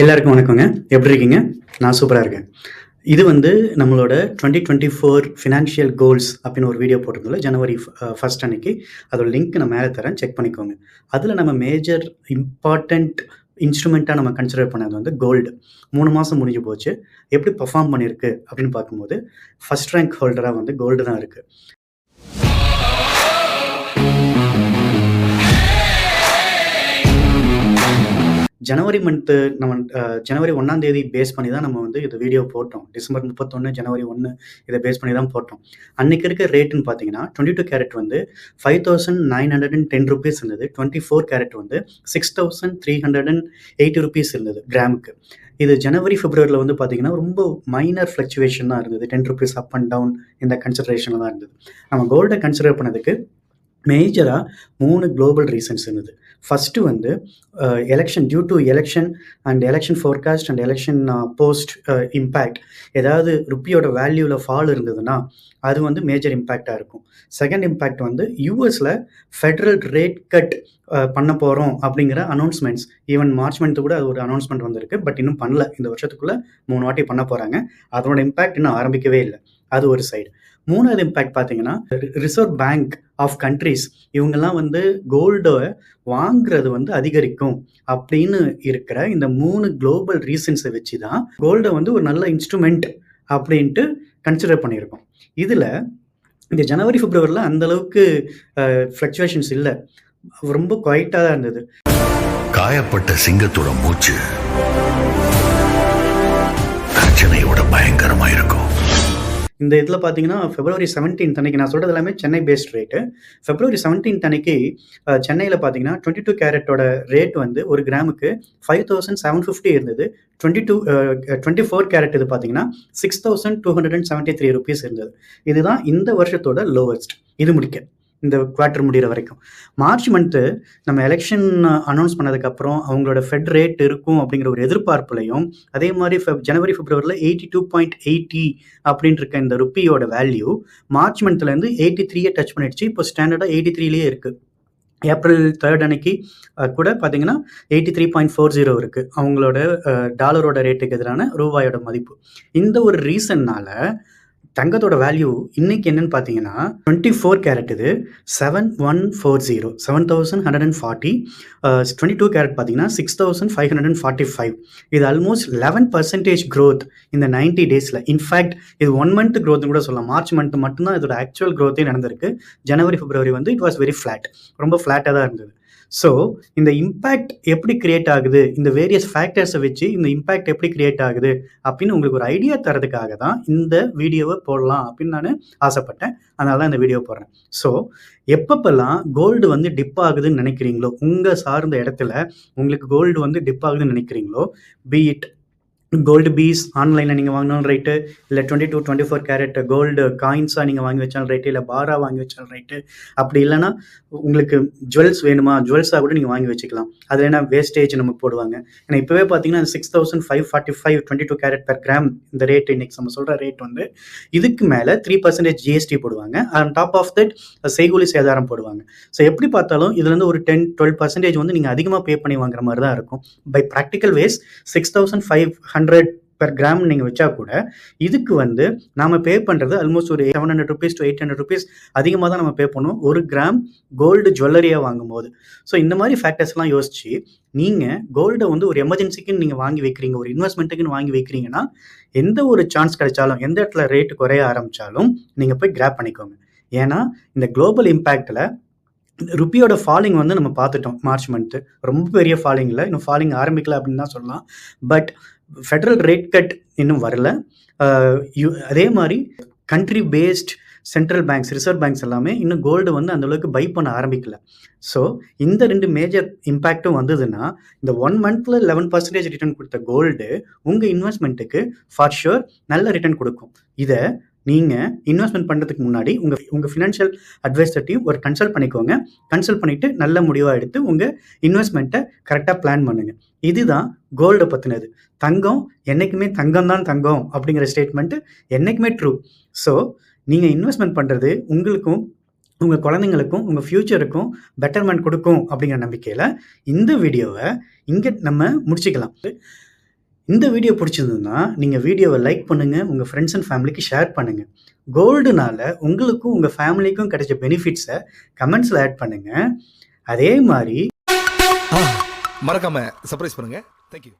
எல்லாருக்கும் வணக்கங்க. எப்படி இருக்கீங்க? நான் சூப்பரா இருக்கேன். இது வந்து நம்மளோட 2024 ஃபினான்ஷியல் கோல்ஸ் அப்படின்னு ஒரு வீடியோ போட்டிருந்தோம்ல, ஜனவரி 1 அன்னைக்கு. அதோட லிங்க் நான் மேல தரேன். செக் பண்ணிக்கோங்க. அதுல நம்ம மேஜர் இம்பார்ட்டன்ட் இன்ஸ்ட்ருமெண்ட்டா நம்ம கன்சிடர் பண்ணது வந்து கோல்டு. 3 மாசம் முடிஞ்சு போச்சு. எப்படி பெர்ஃபார்ம் பண்ணியிருக்கு அப்படின்னு பார்க்கும்போது, ஃபர்ஸ்ட் ரேங்க் ஹோல்டரா வந்து கோல்டு தான் இருக்கு. ஜனவரி மந்த்து நம்ம ஜனவரி 1ஆம் தேதி பேஸ் பண்ணி தான் நம்ம வந்து இந்த வீடியோ போட்டோம். டிசம்பர் 31, ஜனவரி 1 இத பேஸ் பண்ணி தான் போட்டோம். அன்னைக்கு இருக்க ரேட்டுன்னு பார்த்தீங்கன்னா, 22 கேரட் வந்து ₹5,910 இருந்தது. 24 கேரட் வந்து ₹6,380 இருந்தது கிராமுக்கு. இது ஜனவரி, பிப்ரவரில வந்து பார்த்தீங்கன்னா, ரொம்ப மைனர் ஃப்ளக்சுவேஷன் தான் இருந்தது. ₹10 அப் அண்ட் டவுன் இந்த கன்சிடரேஷன்ல தான் இருந்தது. நம்ம கோல்ட கன்சிடர் பண்ணதுக்கு மேஜரா 3 குளோபல் ரீசன்ஸ் இருந்தது. ஃபர்ஸ்ட்டு வந்து election due to election and election forecast and election post impact. ஏதாவது ருப்பியோட வேல்யூல ஃபால் இருந்ததுன்னா, அது வந்து மேஜர் இம்பேக்ட்டா இருக்கும். செகண்ட் இம்பேக்ட் வந்து யுஎஸ்ல ஃபெடரல் ரேட் கட் பண்ண போறோம் அப்படிங்கிற அனௌன்ஸ்மெண்ட்ஸ். ஈவன் மார்ச் மந்த் கூட அது ஒரு அனௌன்ஸ்மெண்ட் வந்திருக்கு. பட் இன்னும் பண்ணல. இந்த வருஷத்துக்குள்ள 3 வாட்டி பண்ண போறாங்க. அதோட இம்பேக்ட் இன்னும் ஆரம்பிக்கவே இல்ல. அது ஒரு சைடு. 3வது இம்பேக்ட் பார்த்தீங்கன்னா, ரிசர்வ் பேங்க் ஆஃப் கண்ட்ரீஸ் இவங்கலாம் வந்து கோல்ட வாங்குறது வந்து அதிகரிக்கும் அப்படின்னு இருக்கிற இந்த 3 குளோபல் ரீசன்ஸை வச்சு தான் கோல்ட வந்து ஒரு நல்ல இன்ஸ்ட்ருமெண்ட் அப்படின்ட்டு கன்சிடர் பண்ணியிருக்கோம். இதுல இந்த ஜனவரி, பிப்ரவரில அந்த அளவுக்கு ஃப்ளக்சுவேஷன்ஸ் இல்ல. ரொம்ப குவைட்டா தான் இருந்தது. காயப்பட்ட சிங்கத்தோட மூச்சு கர்ஜனையோட பயங்கரமா இருக்கும். இந்த இதில் பார்த்தீங்கன்னா, February 17 அன்னைக்கு நான் சொல்றது எல்லாமே சென்னை பேஸ்ட் ரேட்டு. February 17 அன்னைக்கு சென்னையில பார்த்தீங்கன்னா, 22 கேரட்டோட ரேட் வந்து ஒரு கிராமுக்கு 5,750 இருந்தது. 24 கேரட் இது பார்த்தீங்கன்னா, ₹6,273 இருந்தது. இதுதான் இந்த வருஷத்தோட லோவஸ்ட். இது முடிக்க இந்த குவார்ட்டர் முடிகிற வரைக்கும். மார்ச் மந்த்து நம்ம எலெக்ஷன் அனௌன்ஸ் பண்ணதுக்கப்புறம் அவங்களோட ஃபெட் ரேட் இருக்கும் அப்படிங்கிற ஒரு எதிர்பார்ப்புலையும், அதே மாதிரி ஜனவரி, பிப்ரவரியில் 82.80 அப்படின்னு இருக்க இந்த ருப்பியோட வேல்யூ மார்ச் மந்த்லேருந்து 83 டச் பண்ணிடுச்சு. இப்போ ஸ்டாண்டர்டாக 83லயே இருக்கு. ஏப்ரல் 3 அன்னைக்கு கூட பார்த்தீங்கன்னா 83.40 இருக்கு. அவங்களோட டாலரோட ரேட்டுக்கு எதிரான ரூபாயோட மதிப்பு. இந்த ஒரு ரீசன்னால தங்கத்தோட வேல்யூ இன்னைக்கு என்னன்னு பார்த்தீங்கன்னா, 24 கேரட் இது 7,140 7,140. 22 கேரட் பார்த்தீங்கன்னா 6,545. இது ஆல்மோஸ்ட் 11% growth இந்த 90 டேஸ்ல. இன்ஃபேக்ட் இது 1 மந்த் growth கூட சொல்லலாம். மார்ச் மந்த் மட்டும்தான் இதோட ஆக்சுவல் growth நடந்திருக்கு. ஜனவரி, பிப்ரவரி வந்து இட் வாஸ் வெரி ஃபிளாட். ரொம்ப ஃபிளாட்டாக தான் இருந்தது. ஸோ இந்த இம்பேக்ட் எப்படி கிரியேட் ஆகுது, இந்த வேரியஸ் ஃபேக்டர்ஸை வச்சு இந்த இம்பேக்ட் எப்படி கிரியேட் ஆகுது அப்படின்னு உங்களுக்கு ஒரு ஐடியா தரதுக்காக தான் இந்த வீடியோவை போடலாம் அப்படின்னு நான் ஆசைப்பட்டேன். அதனால தான் இந்த வீடியோ போடுறேன். ஸோ எப்பப்பெல்லாம் கோல்டு வந்து டிப் ஆகுதுன்னு நினைக்கிறீங்களோ, உங்கள் சார்ந்த இடத்துல உங்களுக்கு கோல்டு வந்து டிப் ஆகுதுன்னு நினைக்கிறீங்களோ, பி இட் கோல்டு பீஸ் ஆன்லைனில் நீங்கள் வாங்கினாலும் ரைட்டு, இல்லை 22, 24 கேரட் கோல்டு காயின்ஸாக நீங்கள் வாங்கி வச்சாலும் ரைட்டு, இல்லை பாராக வாங்கி வச்சாலும் ரைட்டு. அப்படி இல்லைன்னா உங்களுக்கு ஜுவல்ஸ் வேணுமா, ஜுவல்ஸாக கூட நீங்கள் வாங்கி வச்சுக்கலாம். அதில் என்ன வேஸ்டேஜ் நமக்கு போடுவாங்க. ஏன்னா இப்போவே பார்த்தீங்கன்னா 6,545 22 கேரட் பெர் கிராம் இந்த ரேட் இன்னைக்கு நம்ம சொல்கிற ரேட் வந்து இதுக்கு மேலே 3% ஜிஎஸ்டி போடுவாங்க. ஆன் டாப் ஆஃப் தட் செய்கூலி சேதாரம் போடுவாங்க. ஸோ எப்படி பார்த்தாலும் இதுலேருந்து ஒரு 10-12% வந்து நீங்கள் அதிகமாக பே பண்ணி வாங்குற மாதிரி தான் இருக்கும். By practical ways 6,500 per gram நீங்கள் வச்சா கூட இதுக்கு வந்து நாம பே பண்ணுறது ஆல்மோஸ்ட் ஒரு ₹700 to ₹800 அதிகமாக தான் நம்ம பே பண்ணுவோம் ஒரு கிராம் கோல்டு ஜுவல்லரியாக வாங்கும்போது. ஸோ இந்த மாதிரி ஃபேக்டர்ஸ்லாம் யோசிச்சு நீங்கள் கோல்டை வந்து ஒரு எமர்ஜென்சிக்குன்னு நீங்கள் வாங்கி வைக்கிறீங்க, ஒரு இன்வெஸ்ட்மெண்ட்டுக்குன்னு வாங்கி வைக்கிறீங்கன்னா, எந்த ஒரு சான்ஸ் கிடைச்சாலும், எந்த இடத்துல ரேட்டு குறைய ஆரம்பித்தாலும் நீங்கள் போய் கிராப் பண்ணிக்கோங்க. ஏன்னா இந்த குளோபல் இம்பேக்டில் ருப்பியோட ஃபாலிங் வந்து நம்ம பார்த்துட்டோம். மார்ச் மந்த்து ரொம்ப பெரிய ஃபாலிங் இல்லை, இன்னும் ஃபாலிங் ஆரம்பிக்கல அப்படின்னு தான் சொல்லலாம். பட் ஃபெடரல் ரேட் கட் இன்னும் வரல. அதே மாதிரி country based central banks, reserve banks எல்லாமே இன்னும் கோல்டு வந்து அந்த அளவுக்கு பை பண்ண ஆரம்பிக்கல. ஸோ இந்த 2 மேஜர் இம்பேக்டும் வந்ததுன்னா, இந்த 1 மந்த்ல 11% ரிட்டர்ன் கொடுத்த கோல்டு உங்கள் இன்வெஸ்ட்மெண்ட்டுக்கு ஃபார் ஷுர் நல்ல ரிட்டர்ன் கொடுக்கும். இதை நீங்கள் இன்வெஸ்ட்மெண்ட் பண்ணுறதுக்கு முன்னாடி உங்கள் ஃபினான்ஷியல் அட்வைசர்ட்டையும் ஒரு கன்சல்ட் பண்ணிக்கோங்க. கன்சல்ட் பண்ணிவிட்டு நல்ல முடிவாக எடுத்து உங்கள் இன்வெஸ்ட்மெண்ட்டை கரெக்டாக பிளான் பண்ணுங்கள். இதுதான் கோல்டை பற்றினது. தங்கம் என்றைக்குமே தங்கம் தான் தங்கம் அப்படிங்கிற ஸ்டேட்மெண்ட்டு என்றைக்குமே ட்ரூ. ஸோ நீங்கள் இன்வெஸ்ட்மெண்ட் பண்ணுறது உங்களுக்கும் உங்கள் குழந்தைங்களுக்கும் உங்கள் ஃப்யூச்சருக்கும் பெட்டர்மெண்ட் கொடுக்கும் அப்படிங்கிற நம்பிக்கையில் இந்த வீடியோவை இங்கே நம்ம முடிச்சுக்கலாம். இந்த வீடியோ பிடிச்சிருந்ததுன்னா நீங்கள் வீடியோவை லைக் பண்ணுங்கள், உங்கள் ஃப்ரெண்ட்ஸ் அண்ட் ஃபேமிலிக்கு ஷேர் பண்ணுங்கள். கோல்டுனால உங்களுக்கும் உங்கள் ஃபேமிலிக்கும் கிடைச்ச பெனிஃபிட்ஸை கமெண்ட்ஸில் ஆட் பண்ணுங்கள். அதே மாதிரி மறக்காம சர்ப்ரைஸ் பண்ணுங்க. தேங்க்யூ.